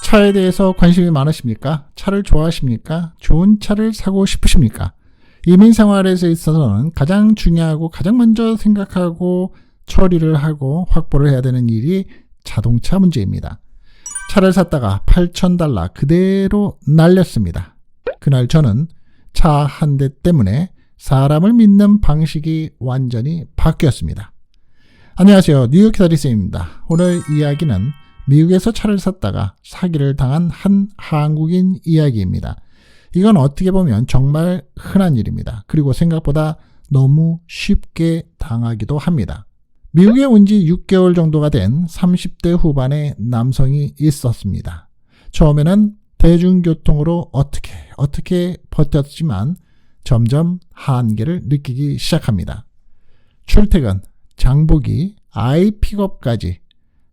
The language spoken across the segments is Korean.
차에 대해서 관심이 많으십니까? 차를 좋아하십니까? 좋은 차를 사고 싶으십니까? 이민 생활에서 있어서는 가장 중요하고 가장 먼저 생각하고 처리를 하고 확보를 해야 되는 일이 자동차 문제입니다. 차를 샀다가 $8,000 그대로 날렸습니다. 그날 저는 차 한 대 때문에 사람을 믿는 방식이 완전히 바뀌었습니다. 안녕하세요. 뉴욕 기다리쌤입니다. 오늘 이야기는 미국에서 차를 샀다가 사기를 당한 한 한국인 이야기입니다. 이건 어떻게 보면 정말 흔한 일입니다. 그리고 생각보다 너무 쉽게 당하기도 합니다. 미국에 온 지 6개월 정도가 된 30대 후반의 남성이 있었습니다. 처음에는 대중교통으로 어떻게 버텼지만 점점 한계를 느끼기 시작합니다. 출퇴근, 장보기, 아이 픽업까지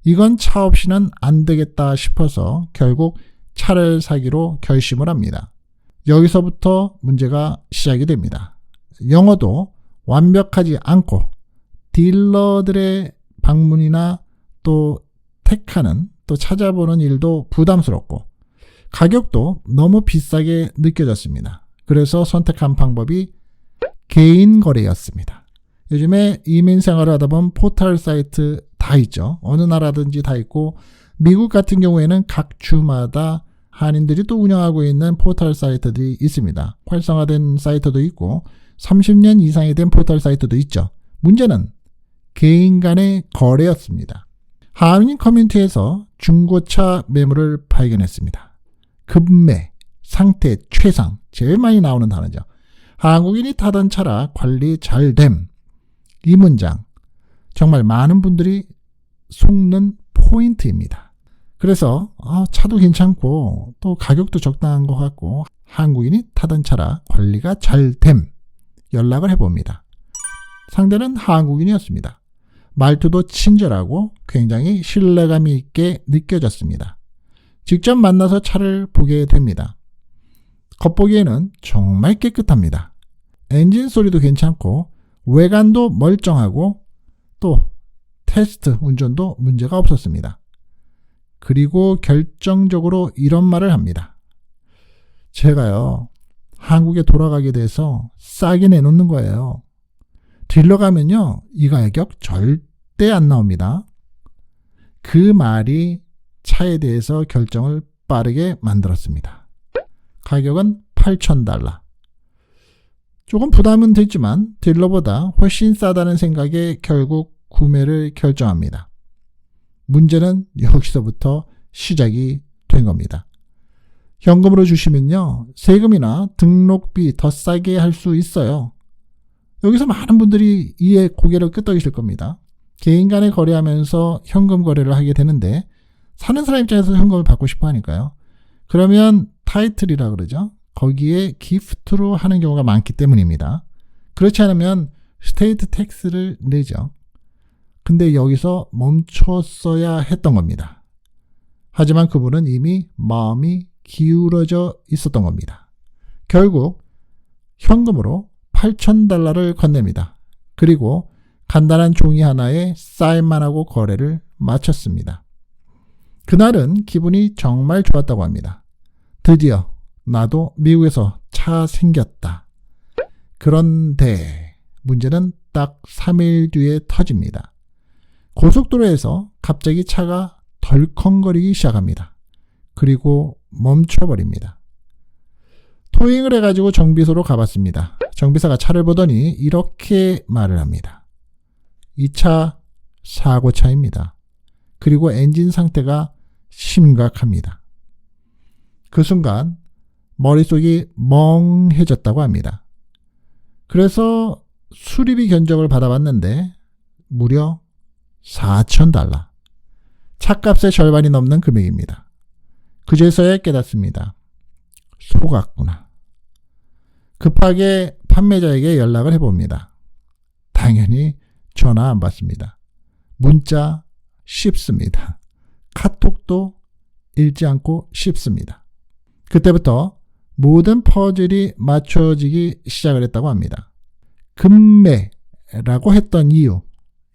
이건 차 없이는 안 되겠다 싶어서 결국 차를 사기로 결심을 합니다. 여기서부터 문제가 시작이 됩니다. 영어도 완벽하지 않고 딜러들의 방문이나 또 택하는 또 찾아보는 일도 부담스럽고 가격도 너무 비싸게 느껴졌습니다. 그래서 선택한 방법이 개인 거래였습니다. 요즘에 이민 생활을 하다 보면 포털 사이트 다 있죠. 어느 나라든지 다 있고 미국 같은 경우에는 각 주마다 한인들이 또 운영하고 있는 포털 사이트들이 있습니다. 활성화된 사이트도 있고 30년 이상이 된 포털 사이트도 있죠. 문제는 개인 간의 거래였습니다. 한인 커뮤니티에서 중고차 매물을 발견했습니다. 급매, 상태 최상, 제일 많이 나오는 단어죠. 한국인이 타던 차라 관리 잘됨. 이 문장 정말 많은 분들이 속는 포인트입니다. 그래서 차도 괜찮고 또 가격도 적당한 것 같고 한국인이 타던 차라 관리가 잘됨. 연락을 해봅니다. 상대는 한국인이었습니다. 말투도 친절하고 굉장히 신뢰감 있게 느껴졌습니다. 직접 만나서 차를 보게 됩니다. 겉보기에는 정말 깨끗합니다. 엔진 소리도 괜찮고 외관도 멀쩡하고 또 테스트 운전도 문제가 없었습니다. 그리고 결정적으로 이런 말을 합니다. 제가요, 한국에 돌아가게 돼서 싸게 내놓는 거예요. 딜러 가면요, 이 가격 절대 안 나옵니다. 그 말이 차에 대해서 결정을 빠르게 만들었습니다. 가격은 $8,000. 조금 부담은 됐지만 딜러보다 훨씬 싸다는 생각에 결국 구매를 결정합니다. 문제는 여기서부터 시작이 된 겁니다. 현금으로 주시면요, 세금이나 등록비 더 싸게 할 수 있어요. 여기서 많은 분들이 이에 고개를 끄덕이실 겁니다. 개인 간에 거래하면서 현금 거래를 하게 되는데 사는 사람 입장에서 현금을 받고 싶어 하니까요. 그러면 타이틀이라 그러죠. 거기에 기프트로 하는 경우가 많기 때문입니다. 그렇지 않으면 스테이트 텍스를 내죠. 근데 여기서 멈췄어야 했던 겁니다. 하지만 그분은 이미 마음이 기울어져 있었던 겁니다. 결국 현금으로 $8,000를 건넵니다. 그리고 간단한 종이 하나에 사인만 하고 거래를 마쳤습니다. 그날은 기분이 정말 좋았다고 합니다. 드디어 나도 미국에서 차 생겼다. 그런데 문제는 딱 3일 뒤에 터집니다. 고속도로에서 갑자기 차가 덜컹거리기 시작합니다. 그리고 멈춰버립니다. 토잉을 해가지고 정비소로 가봤습니다. 정비사가 차를 보더니 이렇게 말을 합니다. 이 차 사고차입니다. 그리고 엔진 상태가 심각합니다. 그 순간 머릿속이 멍해졌다고 합니다. 그래서 수리비 견적을 받아봤는데 무려 $4,000. 차값의 절반이 넘는 금액입니다. 그제서야 깨닫습니다. 속았구나. 급하게 판매자에게 연락을 해봅니다. 당연히 전화 안 받습니다. 문자 씹습니다. 카톡도 읽지 않고 씹습니다. 그때부터 모든 퍼즐이 맞춰지기 시작을 했다고 합니다. 급매라고 했던 이유,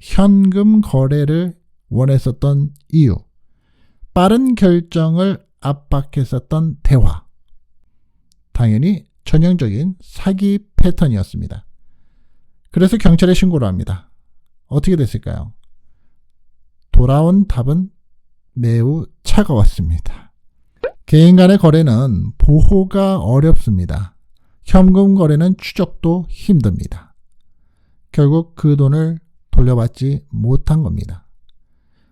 현금 거래를 원했었던 이유, 빠른 결정을 압박했었던 대화. 당연히 전형적인 사기 패턴이었습니다. 그래서 경찰에 신고를 합니다. 어떻게 됐을까요? 돌아온 답은 매우 차가웠습니다. 개인 간의 거래는 보호가 어렵습니다. 현금 거래는 추적도 힘듭니다. 결국 그 돈을 돌려받지 못한 겁니다.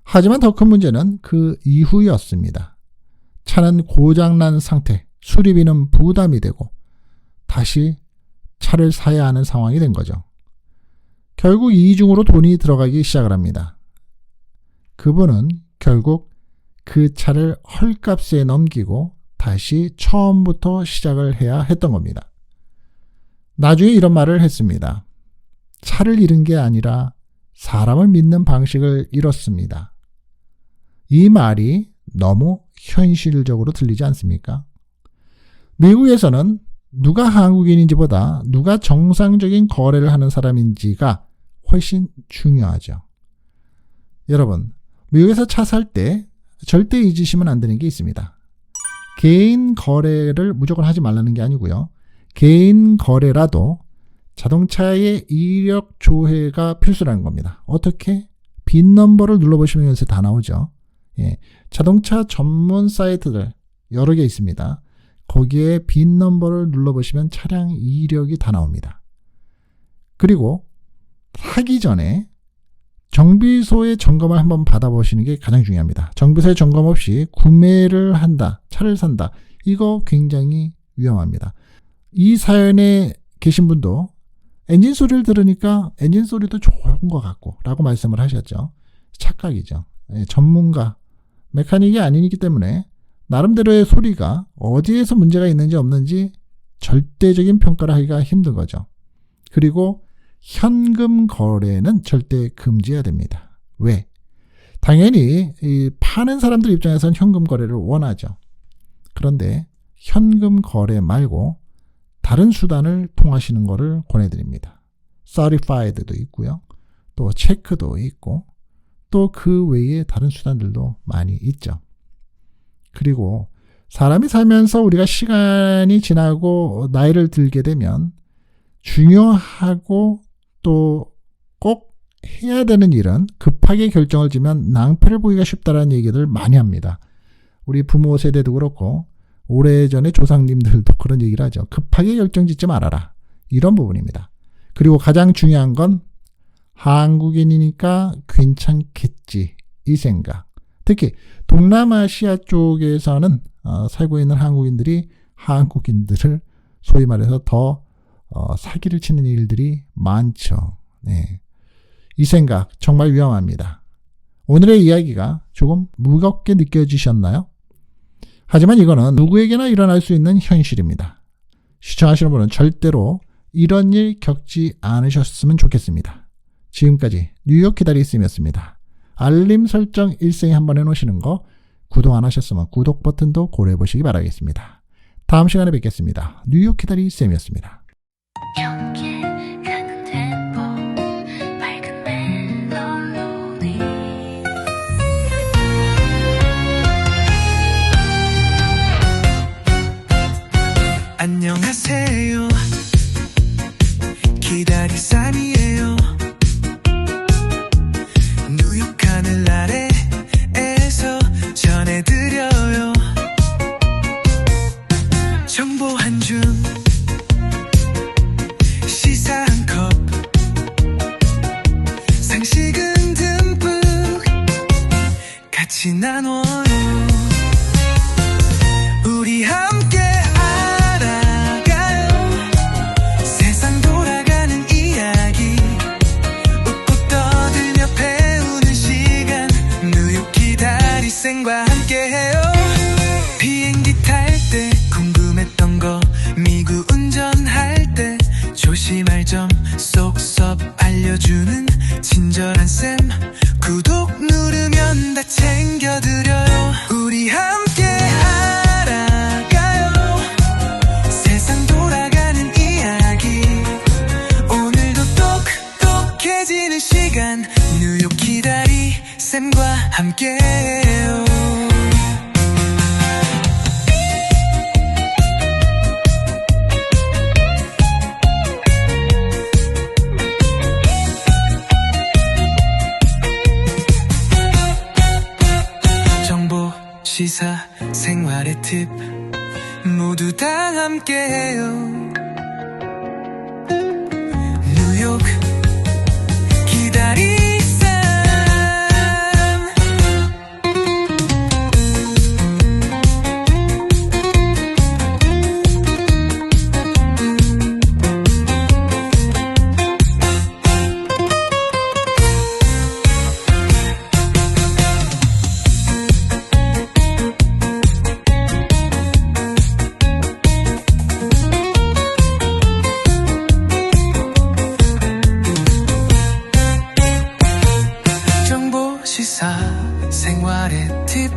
하지만 더 큰 문제는 그 이후였습니다. 차는 고장난 상태, 수리비는 부담이 되고 다시 차를 사야 하는 상황이 된 거죠. 결국 이중으로 돈이 들어가기 시작을 합니다. 그분은 결국 그 차를 헐값에 넘기고 다시 처음부터 시작을 해야 했던 겁니다. 나중에 이런 말을 했습니다. 차를 잃은 게 아니라 사람을 믿는 방식을 잃었습니다. 이 말이 너무 현실적으로 들리지 않습니까? 미국에서는 누가 한국인인지보다 누가 정상적인 거래를 하는 사람인지가 훨씬 중요하죠. 여러분, 미국에서 차 살 때 절대 잊으시면 안 되는 게 있습니다. 개인 거래를 무조건 하지 말라는 게 아니고요. 개인 거래라도 자동차의 이력 조회가 필수라는 겁니다. 어떻게? 빈 넘버를 눌러보시면 여기서 다 나오죠. 자동차 전문 사이트들 여러 개 있습니다. 거기에 빈 넘버를 눌러보시면 차량 이력이 다 나옵니다. 그리고 사기 전에 정비소의 점검을 한번 받아보시는 게 가장 중요합니다. 정비소의 점검 없이 구매를 한다, 차를 산다. 이거 굉장히 위험합니다. 이 사연에 계신 분도 엔진 소리를 들으니까 엔진 소리도 좋은 것 같고 라고 말씀을 하셨죠. 착각이죠. 전문가, 메카닉이 아니기 때문에 나름대로의 소리가 어디에서 문제가 있는지 없는지 절대적인 평가를 하기가 힘든 거죠. 그리고 현금 거래는 절대 금지해야 됩니다. 왜? 당연히 이 파는 사람들 입장에서는 현금 거래를 원하죠. 그런데 현금 거래 말고 다른 수단을 통하시는 것을 권해드립니다. Certified도 있고요. 또 체크도 있고 또 그 외에 다른 수단들도 많이 있죠. 그리고 사람이 살면서 우리가 시간이 지나고 나이를 들게 되면 중요하고 또 꼭 해야 되는 일은 급하게 결정을 지면 낭패를 보기가 쉽다라는 얘기를 많이 합니다. 우리 부모 세대도 그렇고 오래전에 조상님들도 그런 얘기를 하죠. 급하게 결정 짓지 말아라. 이런 부분입니다. 그리고 가장 중요한 건 한국인이니까 괜찮겠지. 이 생각. 특히 동남아시아 쪽에서는 살고 있는 한국인들이 한국인들을 소위 말해서 더 사기를 치는 일들이 많죠. 네. 이 생각 정말 위험합니다. 오늘의 이야기가 조금 무겁게 느껴지셨나요? 하지만 이거는 누구에게나 일어날 수 있는 현실입니다. 시청하시는 분은 절대로 이런 일 겪지 않으셨으면 좋겠습니다. 지금까지 뉴욕 기다리 있음이었습니다. 알림 설정 일생에 한번 해놓으시는 거 구독 안 하셨으면 구독 버튼도 고려해 보시기 바라겠습니다. 다음 시간에 뵙겠습니다. 뉴욕 기다리 쌤이었습니다. 안녕하세요. 기다리쌈이에요. 뉴욕 하늘 아래에서 전해드려요. 정보 한 줌, 시사 한 컵, 상식은 듬뿍 같이 나눠요. 우리 함께 과 함께해요. 비행기 탈 때 궁금했던 거, 미국 운전할 때 조심할 점 쏙쏙 알려주는 친절한 쌤. 구독 누르면 다 챙겨드려요. 우리 함께 알아가요. 세상 돌아가는 이야기. 오늘도 똑똑해지는 시간. 뉴욕 기다리 쌤과 함께해요. 정보시사 생활의 팁 모두 다 함께해요. 뉴욕 기다리쌈. 정보시사 생활의 팁